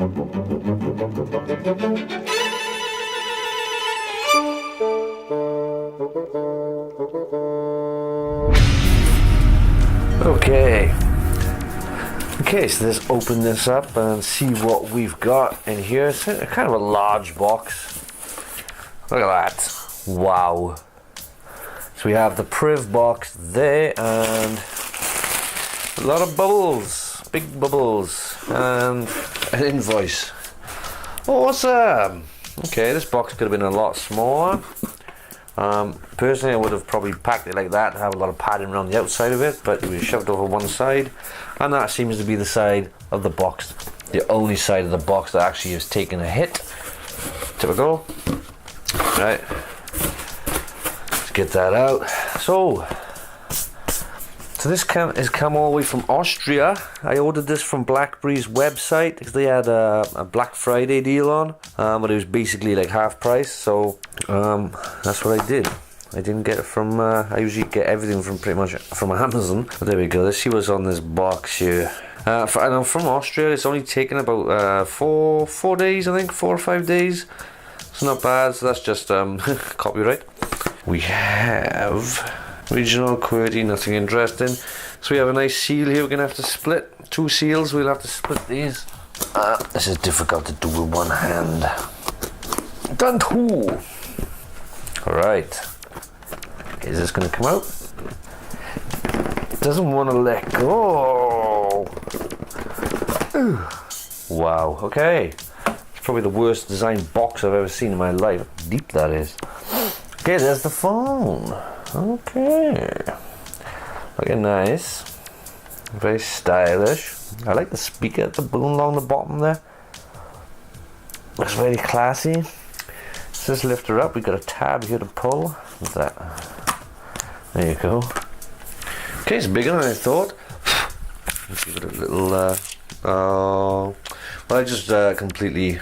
Okay, so let's open this up and see what we've got in here. It's kind of a large box. Look at that. Wow. So we have the Priv box there and a lot of bubbles, big bubbles, and an invoice. Awesome. Okay, this box could have been a lot smaller. Personally, I would have probably packed it like that to have a lot of padding around the outside of it, but we shoved over one side, and that seems to be the side of the box, the only side of the box that actually has taken a hit. Typical. Right, let's get that out. So this has come all the way from Austria. I ordered this from BlackBerry's website because they had a Black Friday deal on, but it was basically like half price. So that's what I did. I didn't get it from. I usually get everything from pretty much from Amazon. But there we go. Let's see what's on this box here. And I'm from Austria. It's only taken about 4 days, I think, 4 or 5 days. It's not bad. So that's just copyright. We have regional QWERTY, nothing interesting. So we have a nice seal here. We're gonna have to split 2 seals. We'll have to split these. This is difficult to do with one hand. Done too. All right. Is this gonna come out? It doesn't want to let go. Ooh. Wow. Okay. It's probably the worst designed box I've ever seen in my life. Look how deep that is. Okay, there's the phone. Okay, looking nice, very stylish. I like the speaker at the balloon along the bottom there. Looks very classy. Let's just lift her up. We've got a tab here to pull. What's that? There you go. Okay, it's bigger than I thought. Let's give it a little. Well, I just completely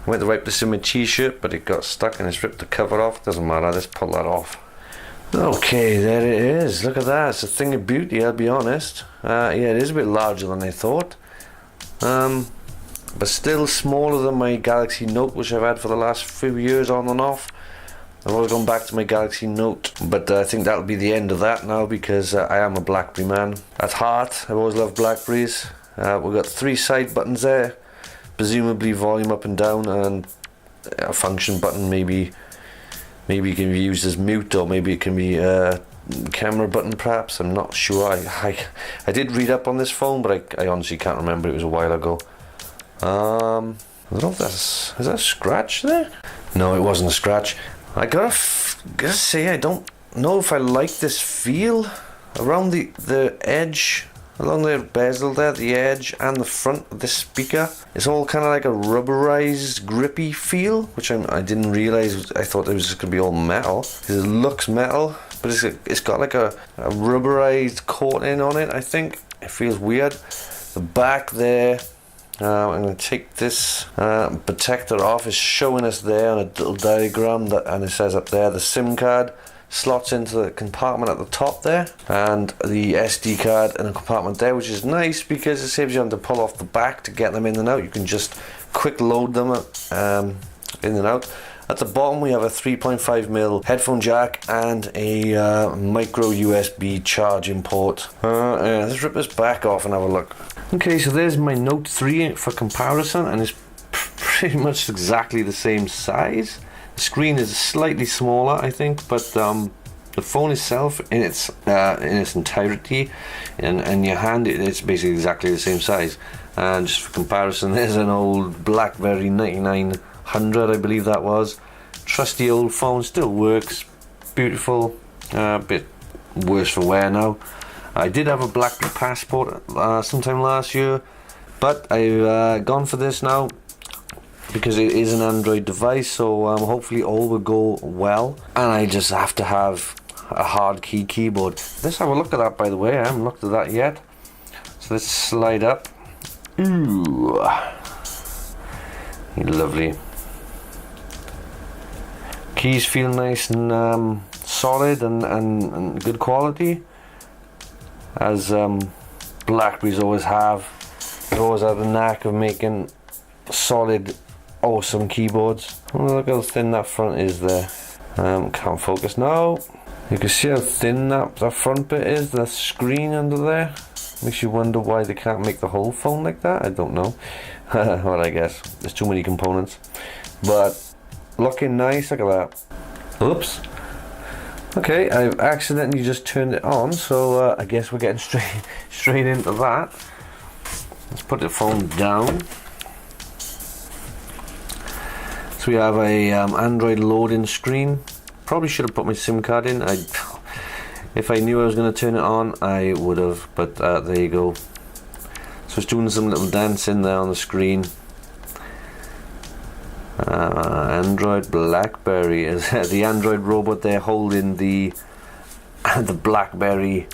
went to wipe this in my t-shirt, but it got stuck and it's ripped the cover off. Doesn't matter, let's pull that off. Okay, there it is. Look at that. It's a thing of beauty, I'll be honest. Yeah, it is a bit larger than I thought. But still smaller than my Galaxy Note, which I've had for the last few years on and off. I've always gone back to my Galaxy Note, but I think that'll be the end of that now because I am a BlackBerry man. At heart, I've always loved Blackberries. We've got 3 side buttons there. Presumably volume up and down, and a function button. Maybe it can be used as mute, or maybe it can be a camera button perhaps. I'm not sure. I did read up on this phone, but I honestly can't remember. It was a while ago. I don't know if is that a scratch there? No, it wasn't a scratch. I gotta say, I don't know if I like this feel around the edge, along the bezel there, the edge and the front of this speaker. It's all kind of like a rubberized, grippy feel, which I didn't realize. I thought it was just gonna be all metal, because it looks metal, but it's got like a rubberized coating on it. I think it feels weird. The back there, I'm going to take this protector off. It's showing us there on a little diagram, and it says up there the SIM card slots into the compartment at the top there, and the SD card in a compartment there, which is nice because it saves you having to pull off the back to get them in and out. You can just quick load them in and out. At the bottom we have a 3.5mm headphone jack and a micro USB charging port. Yeah, let's rip this back off and have a look. Okay, so there's my Note 3 for comparison, and it's pretty much exactly the same size. The screen is slightly smaller, I think, but the phone itself in its entirety, in your hand, it's basically exactly the same size. And just for comparison, there's an old BlackBerry 9900, I believe that was. Trusty old phone, still works, beautiful, a bit worse for wear now. I did have a BlackBerry Passport sometime last year, but I've gone for this now because it is an Android device, so hopefully all will go well. And I just have to have a hard key keyboard. Let's have a look at that, by the way. I haven't looked at that yet. So let's slide up. Ooh, lovely. Keys feel nice and solid and good quality, as Blackberries always have. I've always had a knack of making solid, awesome keyboards. Oh, look how thin that front is there. Can't focus now. You can see how thin that front bit is, the screen under there. Makes you wonder why they can't make the whole phone like that. I don't know. Well, I guess there's too many components. But looking nice, look at that. Oops. Okay, I've accidentally just turned it on, so I guess we're getting straight into that. Let's put the phone down. So we have a Android loading screen. Probably should have put my SIM card in. If I knew I was going to turn it on, I would have, but there you go. So it's doing some little dancing there on the screen. Android Blackberry is the Android robot there holding the Blackberry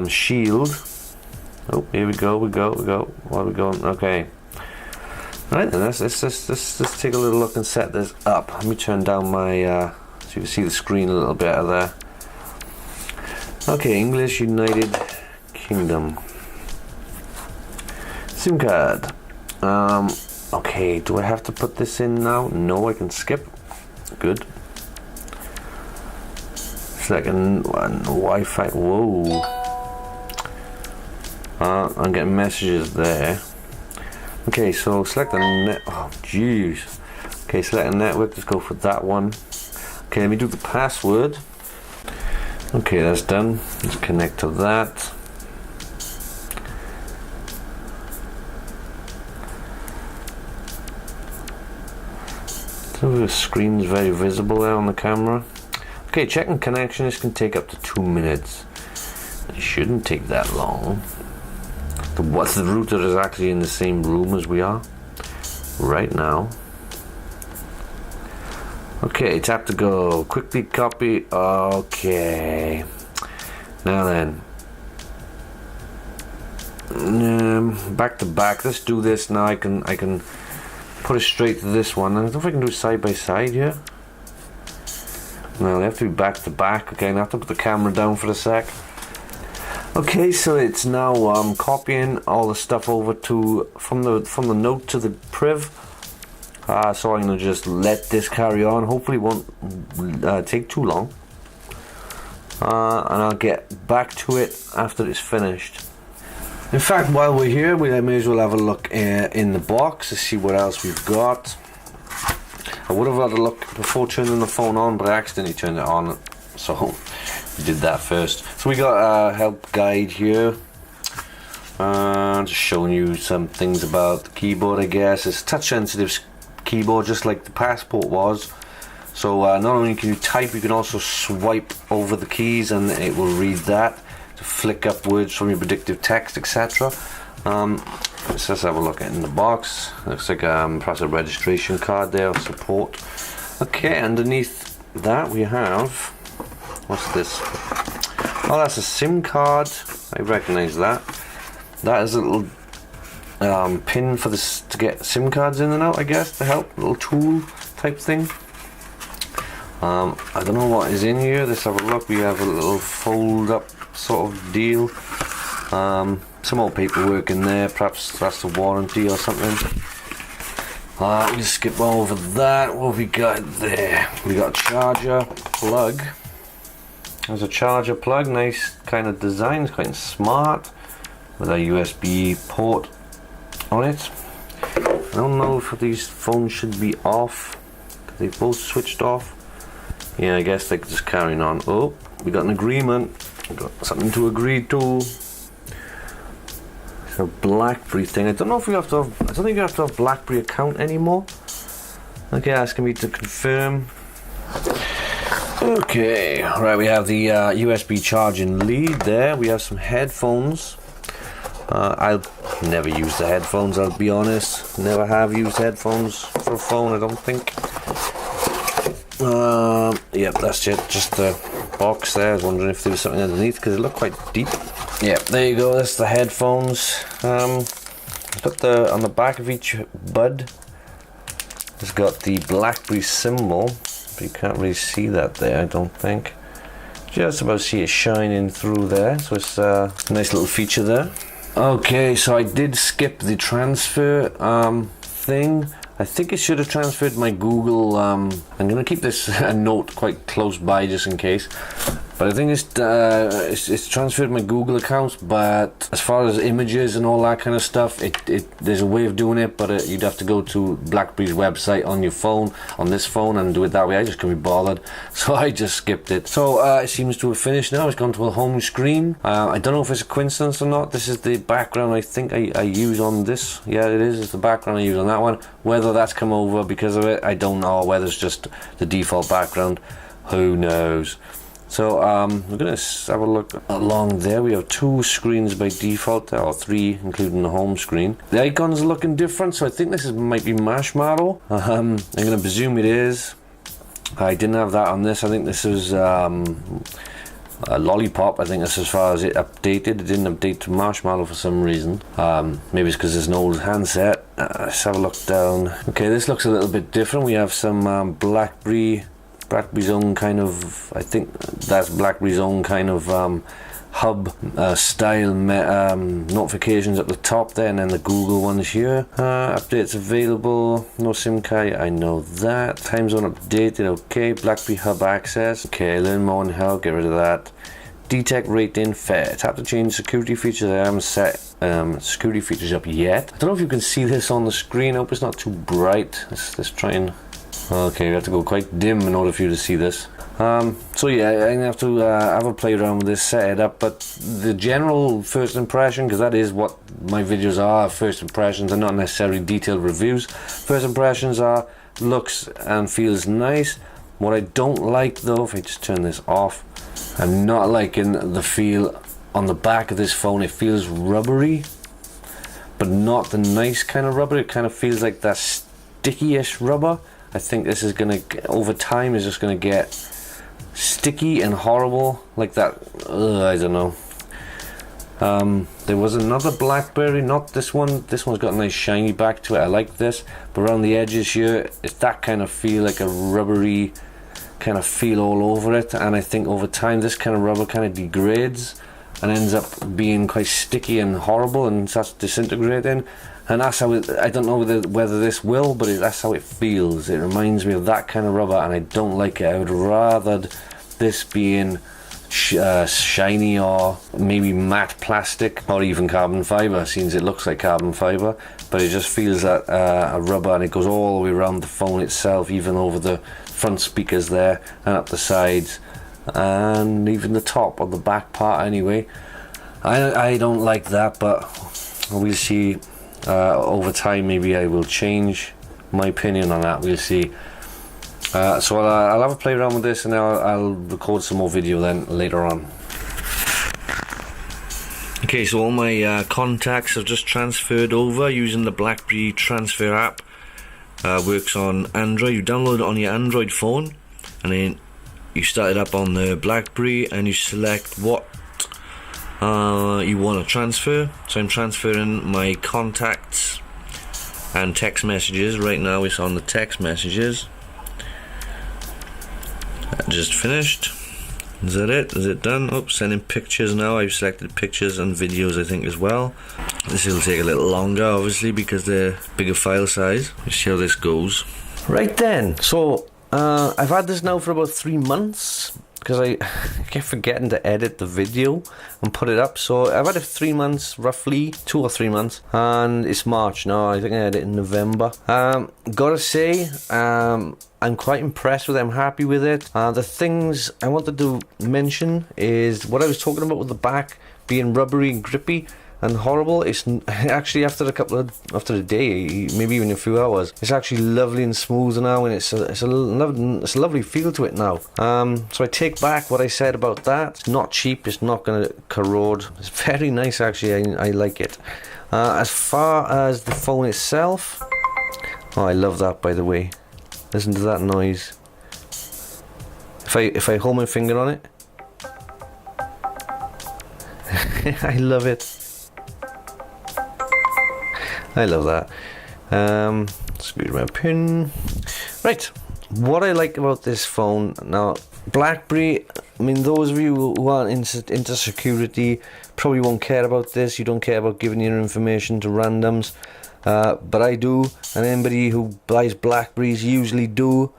shield. Oh, here we go. Where are we going? Okay. Right then, let's take a little look and set this up. Let me turn down my so you can see the screen a little better there. Okay, English, United Kingdom. SIM card. Okay, do I have to put this in now? No, I can skip. Good. Second one, Wi-Fi. Whoa. I'm getting messages there. Okay, so select the net. Oh, jeez. Okay, select a network. Let's go for that one. Okay, let me do the password. Okay, that's done. Let's connect to that. So the screen's very visible there on the camera. Okay, checking connection. This can take up to 2 minutes. It shouldn't take that long. The router is actually in the same room as we are right now. Okay, tap to go. Quickly copy. Okay. Now then. Back to back. Let's do this now. I can put it straight to this one. I don't know if I can do it side by side here. No, they have to be back to back. Okay, I have to put the camera down for a sec. Okay, so it's now copying all the stuff over to from the note to the Priv. So I'm gonna just let this carry on. Hopefully, it won't take too long, and I'll get back to it after it's finished. In fact, while we're here, we may as well have a look in the box to see what else we've got. I would have had a look before turning the phone on, but I accidentally turned it on, so we did that first. So we got a help guide here. Just showing you some things about the keyboard, I guess. It's a touch-sensitive keyboard, just like the Passport was. So not only can you type, you can also swipe over the keys, and it will read that to flick up words from your predictive text, etc. Let's just have a look in the box. Looks like perhaps a registration card there of support. Okay, underneath that we have, what's this? Oh, that's a SIM card. I recognize that. That is a little pin for this to get SIM cards in and out, I guess, to help. A little tool type thing. I don't know what is in here. Let's have a look. We have a little fold up sort of deal. Some old paperwork in there. Perhaps that's the warranty or something. We'll skip over that. What have we got there? We got a charger plug. There's a charger plug. Nice kind of design. It's quite smart. With a USB port on it. I don't know if these phones should be off. They both switched off. Yeah, I guess they're just carrying on. Oh, we got an agreement. We got something to agree to. It's a BlackBerry thing. I don't know if we have to have. I don't think you have to have BlackBerry account anymore. Okay, asking me to confirm. Okay, right. We have the USB charging lead there. We have some headphones. I'll never use the headphones, I'll be honest. Never have used headphones for a phone, I don't think. Yep, that's it. Just the box there. I was wondering if there was something underneath because it looked quite deep. Yep, there you go. That's the headphones. Put on the back of each bud. It's got the BlackBerry symbol, but you can't really see that there, I don't think. Just about see it shining through there. So it's a nice little feature there. Okay, so I did skip the transfer thing. I think it should have transferred my Google. I'm gonna keep this a note quite close by just in case. But I think it's transferred my Google account. But as far as images and all that kind of stuff, there's a way of doing it, but you'd have to go to BlackBerry's website on your phone, on this phone, and do it that way. I just couldn't be bothered, so I just skipped it. So it seems to have finished now. It's gone to a home screen. I don't know if it's a coincidence or not. This is the background I think I use on this. Yeah, it is. It's the background I use on that one. Whether that's come over because of it, I don't know. Whether it's just the default background, who knows. So we're going to have a look along there. We have 2 screens by default, or 3 including the home screen. The icons are looking different, so I think this might be Marshmallow. I'm going to presume it is. I didn't have that on this. I think this is a Lollipop. I think that's as far as it updated. It didn't update to Marshmallow for some reason. Maybe it's because there's an old handset. Let's have a look down. Okay, this looks a little bit different. We have some Blackberry's own kind of, I think that's Blackberry's own kind of hub style notifications at the top there, and then the Google ones here. Updates available, no SIM card, I know that. Time zone updated, okay. Blackberry Hub access, okay. Learn more and help, get rid of that. Detect rating fair. Tap to change security features. I haven't set security features up yet. I don't know if you can see this on the screen. I hope it's not too bright. Let's try and. Okay, we have to go quite dim in order for you to see this. So yeah, I'm gonna have to have a play around with this, set it up. But the general first impression, because that is what my videos are, first impressions, and not necessarily detailed reviews. First impressions are looks and feels nice. What I don't like though, if I just turn this off, I'm not liking the feel on the back of this phone. It feels rubbery, but not the nice kind of rubber. It kind of feels like that sticky-ish rubber. I think this is gonna, over time, is just gonna get sticky and horrible like that. I don't know. There was another Blackberry, not this one. This one's got a nice shiny back to it. I like this, but around the edges here, it's that kind of feel, like a rubbery kind of feel all over it. And I think over time, this kind of rubber kind of degrades and ends up being quite sticky and horrible and starts disintegrating. And that's how it, I don't know whether this will, but that's how it feels. It reminds me of that kind of rubber, and I don't like it. I would rather this being shiny, or maybe matte plastic, or even carbon fiber, since it looks like carbon fiber, but it just feels that a rubber, and it goes all the way around the phone itself, even over the front speakers there, and up the sides, and even the top or the back part anyway. I don't like that, but we'll see. Over time, maybe I will change my opinion on that. We'll see. So I'll have a play around with this, and I'll record some more video then later on. Okay, so all my contacts have just transferred over using the BlackBerry Transfer App. Works on Android. You download it on your Android phone, and then you start it up on the BlackBerry, and you select what you want to transfer. So I'm transferring my contacts and text messages. Right now it's on the text messages. Just finished. Is that it? Is it done? Oh, sending pictures now. I've selected pictures and videos, I think, as well. This will take a little longer, obviously, because they're bigger file size. Let's see how this goes. Right then, so I've had this now for about 3 months, because I kept forgetting to edit the video and put it up. So I've had it for 3 months, roughly 2 or 3 months, and it's March now. I think I had it in November. Gotta say, I'm quite impressed with it. I'm happy with it. The things I wanted to mention is what I was talking about with the back being rubbery and grippy and horrible. It's actually after a day, maybe even a few hours, it's actually lovely and smooth now, and it's a lovely feel to it now. So I take back what I said about that. It's not cheap. It's not going to corrode. It's very nice, actually. I like it. As far as the phone itself, oh, I love that, by the way. Listen to that noise. If I hold my finger on it, I love it. I love that. Screw my pin. Right, what I like about this phone now, BlackBerry, I mean, those of you who aren't into security, probably won't care about this. You don't care about giving your information to randoms, but I do, and anybody who buys Blackberries usually do.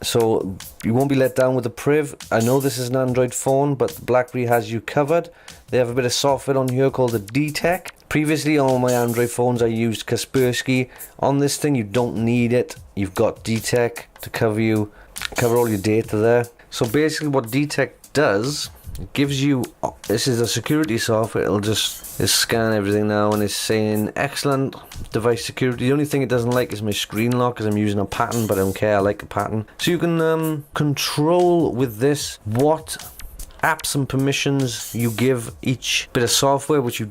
So you won't be let down with the Priv. I know this is an Android phone, but BlackBerry has you covered. They have a bit of software on here called the D-Tech. Previously on all my Android phones I used Kaspersky. On this thing you don't need it. You've got D-Tech to cover all your data there. So basically what D-Tech does, it gives you, this is a security software, it'll just scan everything now and it's saying excellent device security. The only thing it doesn't like is my screen lock because I'm using a pattern, but I don't care, I like the pattern. So you can control with this what apps and permissions you give each bit of software, which you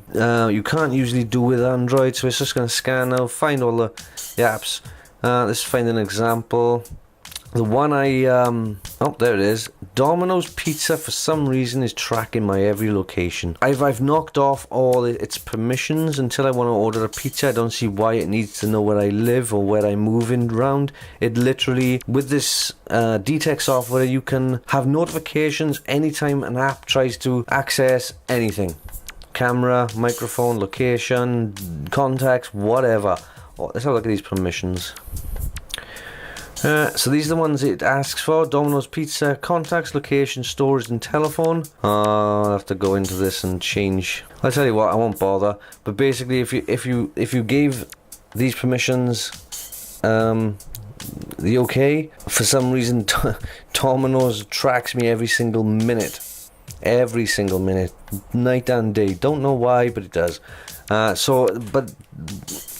can't usually do with Android. So it's just going to scan now, find all the apps. Let's find an example. The one oh, there it is. Domino's Pizza for some reason is tracking my every location. I've knocked off all its permissions until I want to order a pizza. I don't see why it needs to know where I live or where I'm moving around. It literally, with this D-Tech software, you can have notifications anytime an app tries to access anything. Camera, microphone, location, contacts, whatever. Oh, let's have a look at these permissions. So these are the ones it asks for: Domino's Pizza, contacts, location, storage, and telephone. I'll have to go into this and change. I'll tell you what, I won't bother. But basically, if you gave these permissions the okay, for some reason Domino's tracks me every single minute, night and day. Don't know why, but it does. But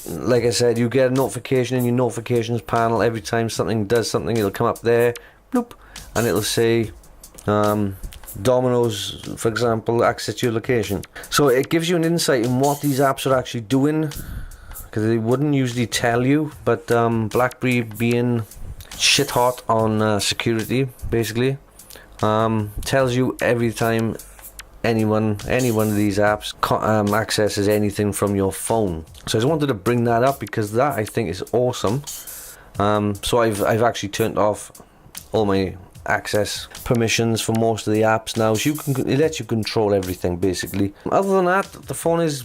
like I said, you get a notification in your notifications panel every time something does something. It'll come up there, bloop, and it'll say Domino's, for example, access your location. So it gives you an insight in what these apps are actually doing, because they wouldn't usually tell you. But BlackBerry, being shit hot on security, basically tells you every time any one of these apps accesses anything from your phone. So I just wanted to bring that up because that, I think, is awesome. So I've actually turned off all my access permissions for most of the apps now, so it lets you control everything basically. Other than that, the phone is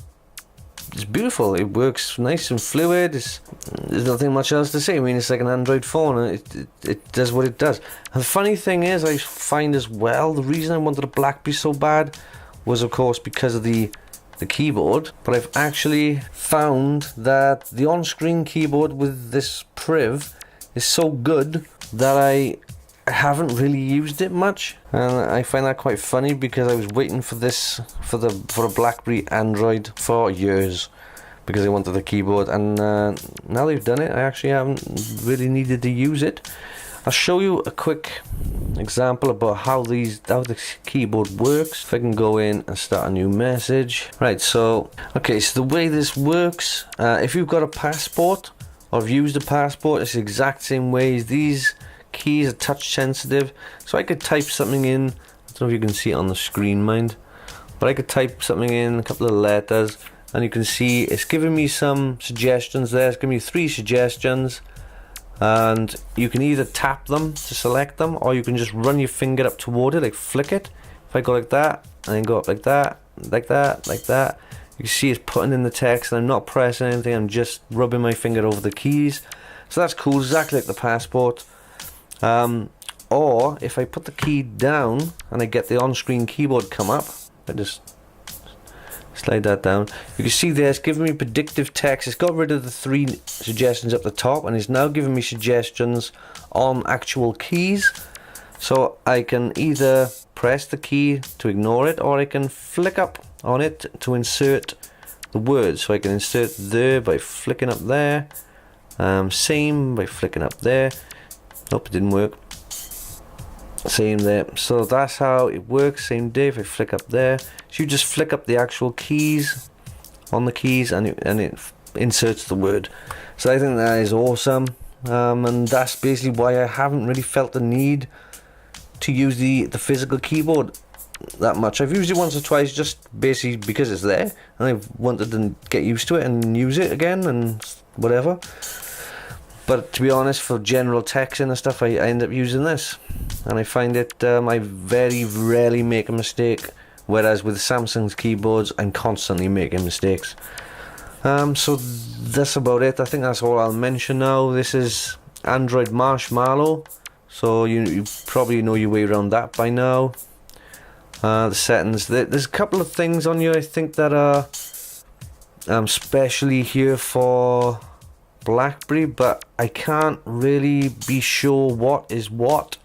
beautiful. It works nice and fluid. There's nothing much else to say. I mean, it's like an Android phone. It does what it does. And the funny thing is, I find as well, the reason I wanted a BlackBerry so bad was, of course, because of the keyboard. But I've actually found that the on-screen keyboard with this Priv is so good that I haven't really used it much, and I find that quite funny because I was waiting for this for a BlackBerry Android for years because I wanted the keyboard, and now they've done it, I actually haven't really needed to use it. I'll show you a quick example about how the keyboard works. If I can go in and start a new message. Right, so okay, so the way this works, if you've got a passport or have used a passport, it's the exact same way as these keys are touch sensitive. So I could type something in, I don't know if you can see it on the screen, mind, but I could type something in, a couple of letters, and you can see it's giving me some suggestions there. It's giving me 3 suggestions, and you can either tap them to select them, or you can just run your finger up toward it, like flick it. If I go like that and then go up like that, like that, like that, you can see it's putting in the text, and I'm not pressing anything, I'm just rubbing my finger over the keys. So that's cool, exactly like the passport. Or if I put the key down and I get the on-screen keyboard come up, I just slide that down, you can see there it's giving me predictive text. It's got rid of the 3 suggestions up the top and it's now giving me suggestions on actual keys. So I can either press the key to ignore it, or I can flick up on it to insert the words. So I can insert there by flicking up there, same by flicking up there. Nope, it didn't work. Same there. So that's how it works. Same day. If I flick up there, so you just flick up the actual keys on the keys, and it inserts the word. So I think that is awesome, and that's basically why I haven't really felt the need to use the physical keyboard that much. I've used it once or twice, just basically because it's there, and I've wanted to get used to it and use it again and whatever. But to be honest, for general texting and stuff, I end up using this, and I find it I very rarely make a mistake whereas with Samsung's keyboards I'm constantly making mistakes. So that's about it. I think that's all I'll mention now. This is Android Marshmallow, so you probably know your way around that by now. The settings, there's a couple of things on here I think that are specially here for BlackBerry, but I can't really be sure what is what,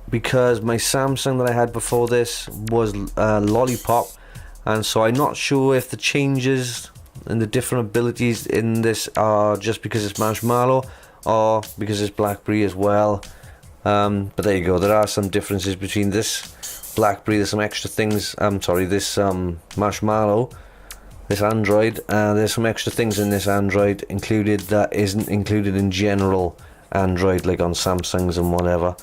because my Samsung that I had before this was Lollipop, and so I'm not sure if the changes and the different abilities in this are just because it's Marshmallow or because it's BlackBerry as well. But there you go, there are some differences between this BlackBerry. There's some extra things, this Marshmallow, this Android, there's some extra things in this Android included that isn't included in general Android, like on Samsungs and whatever.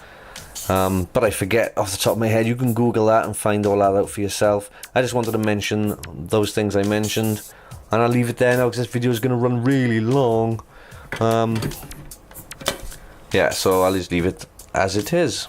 But I forget off the top of my head. You can Google that and find all that out for yourself. I just wanted to mention those things I mentioned, and I'll leave it there now because this video is going to run really long. Yeah, so I'll just leave it as it is.